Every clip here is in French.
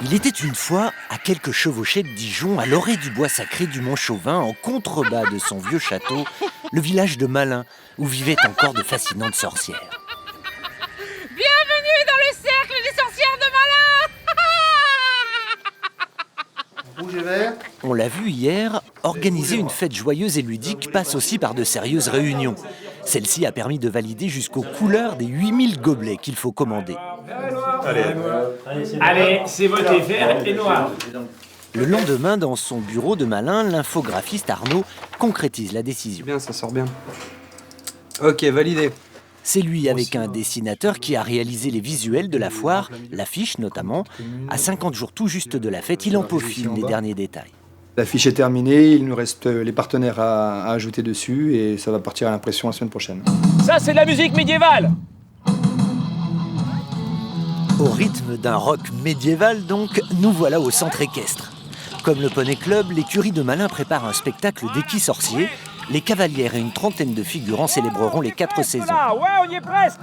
Il était une fois, à quelques chevauchées de Dijon, à l'orée du bois sacré du Mont-Chauvin, en contrebas de son vieux château, le village de Malin, où vivaient encore de fascinantes sorcières. Bienvenue dans le cercle des sorcières de Malin. Rouge et vert. On l'a vu hier, organiser une fête joyeuse et ludique passe aussi par de sérieuses réunions. Celle-ci a permis de valider jusqu'aux couleurs des 8000 gobelets qu'il faut commander. Allez, c'est voté vert et noir. Le lendemain, dans son bureau de Malin, l'infographiste Arnaud concrétise la décision. Bien, ça sort bien. Ok, validé. C'est lui, avec un dessinateur, qui a réalisé les visuels de la foire, l'affiche notamment. À 50 jours tout juste de la fête, il en peaufine les derniers détails. L'affiche est terminée, il nous reste les partenaires à ajouter dessus et ça va partir à l'impression la semaine prochaine. Ça, c'est de la musique médiévale. Au rythme d'un rock médiéval donc, nous voilà au centre équestre. Comme le Poney Club, l'écurie de Malin prépare un spectacle d'équis sorciers. Les cavalières et une trentaine de figurants célébreront les 4 saisons. Ouais, on y est presque.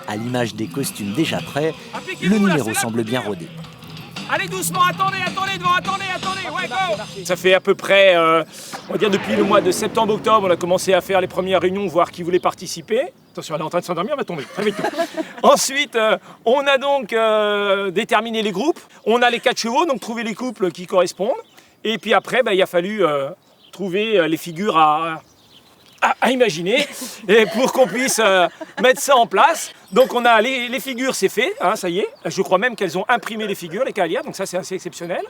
À l'image des costumes déjà prêts, le numéro semble bien rodé. Allez doucement, attendez, devant, attendez, ouais, go. Ça fait à peu près, on va dire depuis le mois de septembre-octobre, on a commencé à faire les premières réunions, voir qui voulait participer. Attention, elle est en train de s'endormir, elle va tomber. Ensuite, on a donc déterminé les groupes. On a les 4 chevaux, donc trouver les couples qui correspondent. Et puis après, il a fallu trouver les figures à imaginer et pour qu'on puisse mettre ça en place. Donc on a les figures, c'est fait, hein, ça y est. Je crois même qu'elles ont imprimé les figures, les cavalières, donc ça c'est assez exceptionnel.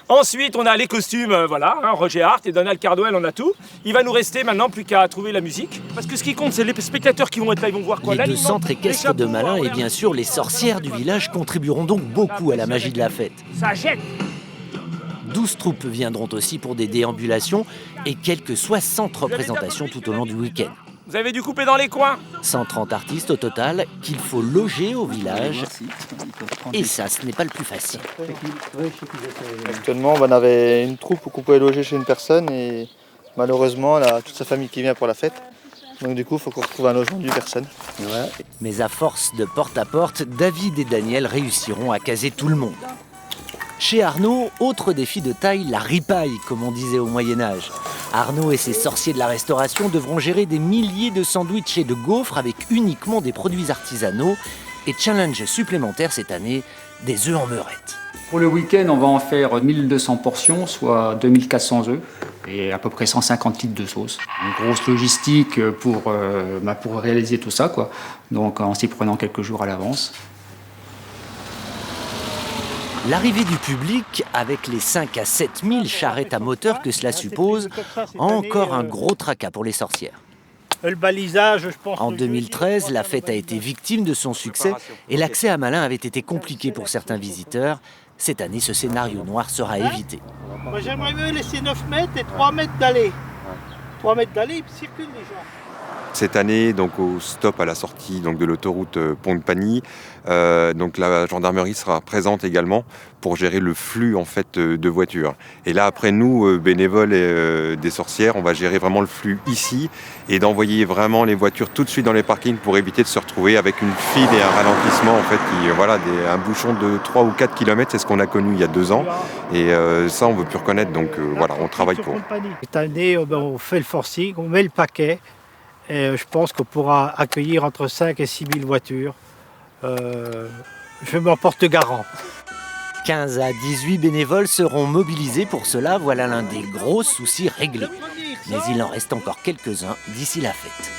Ensuite on a les costumes, voilà, hein, Roger Hart et Donald Cardwell, on a tout. Il va nous rester maintenant plus qu'à trouver la musique. Parce que ce qui compte, c'est les spectateurs qui vont être là, ils vont voir quoi. Les 2 centres équestres de Malin et bien sûr les sorcières du village contribueront donc beaucoup à la magie de la fête. Ça jette. 12 troupes viendront aussi pour des déambulations et quelques 60 représentations tout au long du week-end. Vous avez dû couper dans les coins. 130 artistes au total qu'il faut loger au village. Et ça, ce n'est pas le plus facile. Actuellement, on avait une troupe qu'on pouvait loger chez une personne et malheureusement, elle a toute sa famille qui vient pour la fête. Donc du coup, il faut qu'on retrouve un logement d'une personne. Ouais. Mais à force de porte à porte, David et Daniel réussiront à caser tout le monde. Chez Arnaud, autre défi de taille, la ripaille, comme on disait au Moyen-Âge. Arnaud et ses sorciers de la restauration devront gérer des milliers de sandwichs et de gaufres avec uniquement des produits artisanaux. Et challenge supplémentaire cette année, des œufs en meurette. Pour le week-end, on va en faire 1200 portions, soit 2400 œufs et à peu près 150 litres de sauce. Une grosse logistique pour réaliser tout ça, quoi. Donc en s'y prenant quelques jours à l'avance. L'arrivée du public, avec les 5 à 7 000 charrettes à moteur que cela suppose, encore un gros tracas pour les sorcières. Le balisage, je pense. En 2013, la fête a été victime de son succès et l'accès à Malin avait été compliqué pour certains visiteurs. Cette année, ce scénario noir sera évité. Moi, j'aimerais mieux laisser 9 mètres et 3 mètres d'allée. 3 mètres d'allée, ils circulent les gens. Cette année, donc au stop à la sortie donc de l'autoroute Pont-de-Pagny, donc la gendarmerie sera présente également pour gérer le flux en fait de voitures. Et là après nous, bénévoles et des sorcières, on va gérer vraiment le flux ici et d'envoyer vraiment les voitures tout de suite dans les parkings pour éviter de se retrouver avec une file et un ralentissement en fait, un bouchon de 3 ou 4 km, c'est ce qu'on a connu il y a 2 ans. Et ça on ne veut plus reconnaître, donc on travaille pour. Cette année, on fait le forcing, on met le paquet. Et je pense qu'on pourra accueillir entre 5 et 6 000 voitures. Je m'en porte garant. 15 à 18 bénévoles seront mobilisés pour cela. Voilà l'un des gros soucis réglés. Mais il en reste encore quelques-uns d'ici la fête.